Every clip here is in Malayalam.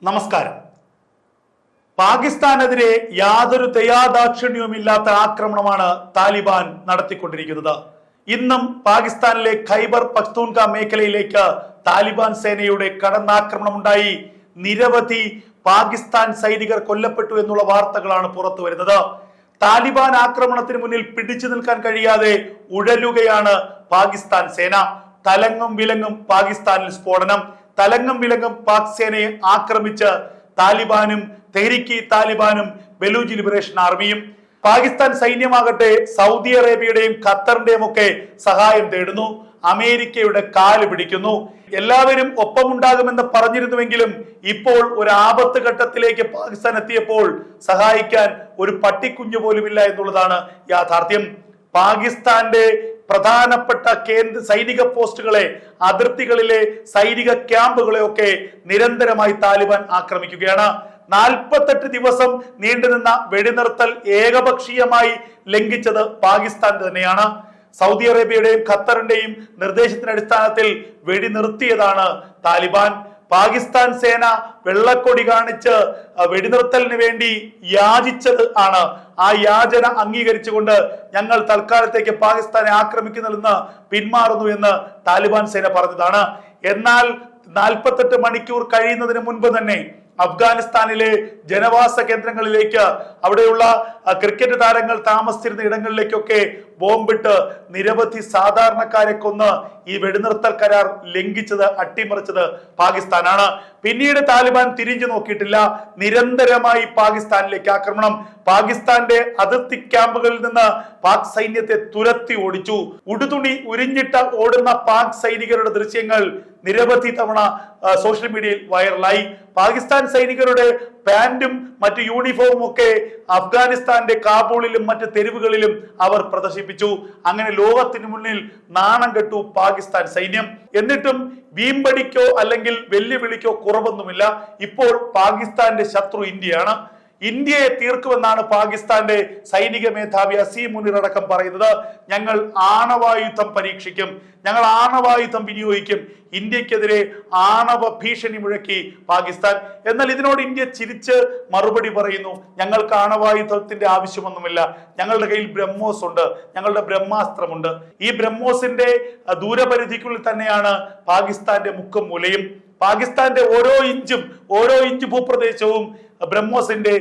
നമസ്കാരം. പാകിസ്ഥാനെതിരെ യാതൊരു ദയാദാക്ഷിണ്യവുമില്ലാത്ത ആക്രമണമാണ് താലിബാൻ നടത്തിക്കൊണ്ടിരിക്കുന്നത്. ഇന്നും പാകിസ്ഥാനിലെ ഖൈബർ പഖ്തൂൺഖ മേഖലയിലേക്ക് താലിബാൻ സേനയുടെ കടന്നാക്രമണം ഉണ്ടായി. നിരവധി പാകിസ്ഥാൻ സൈനികർ കൊല്ലപ്പെട്ടു എന്നുള്ള വാർത്തകളാണ് പുറത്തു വരുന്നത്. താലിബാൻ ആക്രമണത്തിന് മുന്നിൽ പിടിച്ചു നിൽക്കാൻ കഴിയാതെ ഉഴലുകയാണ് പാകിസ്ഥാൻ സേന. തലങ്ങും വിലങ്ങും പാകിസ്ഥാനിൽ സ്ഫോടനം. തലങ്ങും വിലങ്ങും പാക് സേനയെ ആക്രമിച്ച് താലിബാനും തെഹ്രീക്ക് താലിബാനും ബലൂച്ച് ലിബറേഷൻ ആർമിയും. പാകിസ്ഥാൻ സൈന്യമാകട്ടെ സൗദി അറേബ്യയുടെയും ഖത്തറിന്റെയും ഒക്കെ സഹായം തേടുന്നു. അമേരിക്കയുടെ കാല് പിടിക്കുന്നു. എല്ലാവരും ഒപ്പമുണ്ടാകുമെന്ന് പറഞ്ഞിരുന്നുവെങ്കിലും ഇപ്പോൾ ഒരു ആപത്ത് ഘട്ടത്തിലേക്ക് പാകിസ്ഥാൻ എത്തിയപ്പോൾ സഹായിക്കാൻ ഒരു പട്ടിക്കുഞ്ഞു പോലുമില്ല എന്നുള്ളതാണ് യാഥാർത്ഥ്യം. പാകിസ്ഥാന്റെ പ്രധാനപ്പെട്ട കേന്ദ്ര സൈനിക പോസ്റ്റുകളെ, അതിർത്തികളിലെ സൈനിക ക്യാമ്പുകളെ ഒക്കെ നിരന്തരമായി താലിബാൻ ആക്രമിക്കുകയാണ്. 48 ദിവസം നീണ്ടുനിന്ന വെടിനിർത്തൽ ഏകപക്ഷീയമായി ലംഘിച്ചത് പാകിസ്ഥാൻ തന്നെയാണ്. സൗദി അറേബ്യയുടെയും ഖത്തറിന്റെയും നിർദ്ദേശത്തിന്റെ അടിസ്ഥാനത്തിൽ വെടിനിർത്തിയതാണ് താലിബാൻ. പാകിസ്ഥാൻ സേന വെള്ളക്കൊടി കാണിച്ച് വെടിനിർത്തലിന് വേണ്ടി യാചിച്ചത് ആണ്. ആ യാചന അംഗീകരിച്ചുകൊണ്ട് ഞങ്ങൾ തൽക്കാലത്തേക്ക് പാകിസ്ഥാനെ ആക്രമിക്കുന്നതിൽ പിന്മാറുന്നു എന്ന് താലിബാൻ സേന പറഞ്ഞതാണ്. എന്നാൽ 48 മണിക്കൂർ കഴിയുന്നതിന് മുൻപ് തന്നെ അഫ്ഗാനിസ്ഥാനിലെ ജനവാസ കേന്ദ്രങ്ങളിലേക്ക്, അവിടെയുള്ള ക്രിക്കറ്റ് താരങ്ങൾ താമസിച്ചിരുന്ന ഇടങ്ങളിലേക്കൊക്കെ ബോംബിട്ട് നിരവധി സാധാരണക്കാരെ കൊന്ന് ഈ വെടിനിർത്തൽ കരാർ ലംഘിച്ചത്, അട്ടിമറിച്ചത് പാകിസ്ഥാനാണ്. പിന്നീട് താലിബാൻ തിരിഞ്ഞു നോക്കിയിട്ടില്ല. നിരന്തരമായി പാകിസ്ഥാനിലേക്ക് ആക്രമണം. പാകിസ്ഥാന്റെ അതിർത്തി ക്യാമ്പുകളിൽ നിന്ന് പാക് സൈന്യത്തെ തുരത്തി ഓടിച്ചു. ഉടുതുണി ഉരിഞ്ഞിട്ട ഓടുന്ന പാക് സൈനികരുടെ ദൃശ്യങ്ങൾ നിരവധി തവണ സോഷ്യൽ മീഡിയയിൽ വൈറലായി. പാകിസ്ഥാൻ സൈനികരുടെ പാന്റും മറ്റു യൂണിഫോമും ഒക്കെ അഫ്ഗാനിസ്ഥാന്റെ കാബൂളിലും മറ്റ് തെരുവുകളിലും അവർ പ്രദർശിപ്പിച്ചു. അങ്ങനെ ലോകത്തിന് മുന്നിൽ നാണം കെട്ടു പാകിസ്ഥാൻ സൈന്യം. എന്നിട്ടും വീമ്പടിക്കോ അല്ലെങ്കിൽ വെല്ലുവിളിക്കോ കുറവൊന്നുമില്ല. ഇപ്പോൾ പാകിസ്ഥാന്റെ ശത്രു ഇന്ത്യയാണ്. ഇന്ത്യയെ തീർക്കുമെന്നാണ് പാകിസ്ഥാന്റെ സൈനിക മേധാവി അസീം മുനീർ അടക്കം പറയുന്നത്. ഞങ്ങൾ ആണവായുധം പരീക്ഷിക്കും, ഞങ്ങൾ ആണവായുധം വിനിയോഗിക്കും. ഇന്ത്യക്കെതിരെ ആണവ ഭീഷണി മുഴക്കി പാകിസ്ഥാൻ. എന്നാൽ ഇതിനോട് ഇന്ത്യ ചിരിച്ച് മറുപടി പറയുന്നു, ഞങ്ങൾക്ക് ആണവായുധത്തിന്റെ ആവശ്യമൊന്നുമില്ല, ഞങ്ങളുടെ കയ്യിൽ ബ്രഹ്മോസ് ഉണ്ട്, ഞങ്ങളുടെ ബ്രഹ്മാസ്ത്രമുണ്ട്. ഈ ബ്രഹ്മോസിന്റെ ദൂരപരിധിക്കുള്ളിൽ തന്നെയാണ് പാകിസ്ഥാന്റെ മുക്കും മൂലയും. പാകിസ്ഥാന്റെ ഓരോ ഇഞ്ച് ഭൂപ്രദേശവും ബ്രഹ്മോസിന്റെ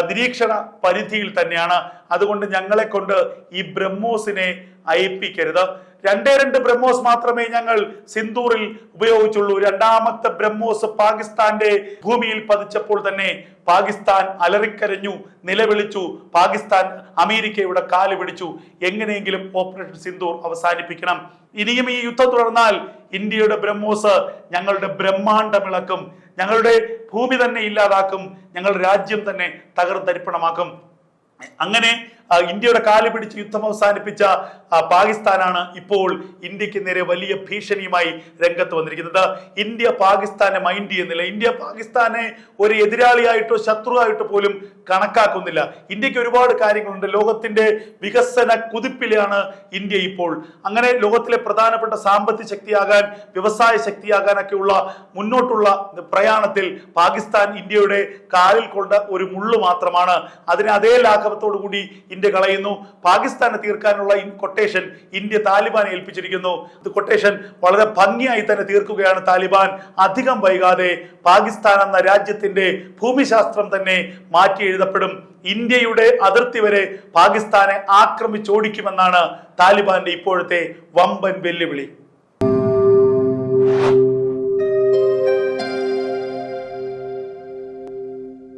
നിരീക്ഷണ പരിധിയിൽ തന്നെയാണ്. അതുകൊണ്ട് ഞങ്ങളെ കൊണ്ട് ഈ ബ്രഹ്മോസിനെ അയപ്പിക്കരുത്. 2 ബ്രഹ്മോസ് മാത്രമേ ഞങ്ങൾ സിന്ദൂറിൽ ഉപയോഗിച്ചുള്ളൂ. 2ാമത്തെ ബ്രഹ്മോസ് പാകിസ്ഥാന്റെ ഭൂമിയിൽ പതിച്ചപ്പോൾ തന്നെ പാകിസ്ഥാൻ അലറിക്കരഞ്ഞു, നിലവിളിച്ചു. പാകിസ്ഥാൻ അമേരിക്കയുടെ കാല് പിടിച്ചു. എങ്ങനെയെങ്കിലും ഓപ്പറേഷൻ സിന്ദൂർ അവസാനിപ്പിക്കണം. ഇനിയും ഈ യുദ്ധം തുടർന്നാൽ ഇന്ത്യയുടെ ബ്രഹ്മോസ് ഞങ്ങളുടെ ബ്രഹ്മാണ്ഡമിളക്കും, ഞങ്ങളുടെ ഭൂമി തന്നെ ഇല്ലാതാക്കും, ഞങ്ങളുടെ രാജ്യം തന്നെ തകർത്തരിപ്പണമാക്കും. അങ്ങനെ ഇന്ത്യയുടെ കാല് പിടിച്ച് യുദ്ധം അവസാനിപ്പിച്ച പാകിസ്ഥാനാണ് ഇപ്പോൾ ഇന്ത്യക്ക് നേരെ വലിയ ഭീഷണിയുമായി രംഗത്ത് വന്നിരിക്കുന്നത്. ഇന്ത്യ പാകിസ്ഥാനെ മൈൻഡ് ചെയ്യുന്നില്ല. ഇന്ത്യ പാകിസ്ഥാനെ ഒരു എതിരാളിയായിട്ടോ ശത്രുവായിട്ടോ പോലും കണക്കാക്കുന്നില്ല. ഇന്ത്യക്ക് ഒരുപാട് കാര്യങ്ങളുണ്ട്. ലോകത്തിന്റെ വികസന കുതിപ്പിലാണ് ഇന്ത്യ ഇപ്പോൾ. അങ്ങനെ ലോകത്തിലെ പ്രധാനപ്പെട്ട സാമ്പത്തിക ശക്തിയാകാൻ, വ്യവസായ ശക്തിയാകാനൊക്കെയുള്ള മുന്നോട്ടുള്ള പ്രയാണത്തിൽ പാകിസ്ഥാൻ ഇന്ത്യയുടെ കാലിൽ കൊണ്ട ഒരു മുള്ളു മാത്രമാണ്. അതിനെ അതേ ലാഘവത്തോടു കൂടി ഇന്ത്യ കളയുന്നു. പാകിസ്ഥാനെ തീർക്കാനുള്ള കൊട്ടേഷൻ ഇന്ത്യ താലിബാനെ ഏൽപ്പിച്ചിരിക്കുന്നു. ഇത് കൊട്ടേഷൻ വളരെ ഭംഗിയായി തന്നെ തീർക്കുകയാണ് താലിബാൻ. അധികം വൈകാതെ പാകിസ്ഥാൻ എന്ന രാജ്യത്തിന്റെ ഭൂമിശാസ്ത്രം തന്നെ മാറ്റി എഴുതപ്പെടും. ഇന്ത്യയുടെ അതിർത്തി വരെ പാകിസ്ഥാനെ ആക്രമിച്ചോടിക്കുമെന്നാണ് താലിബാന്റെ ഇപ്പോഴത്തെ വമ്പൻ വെല്ലുവിളി.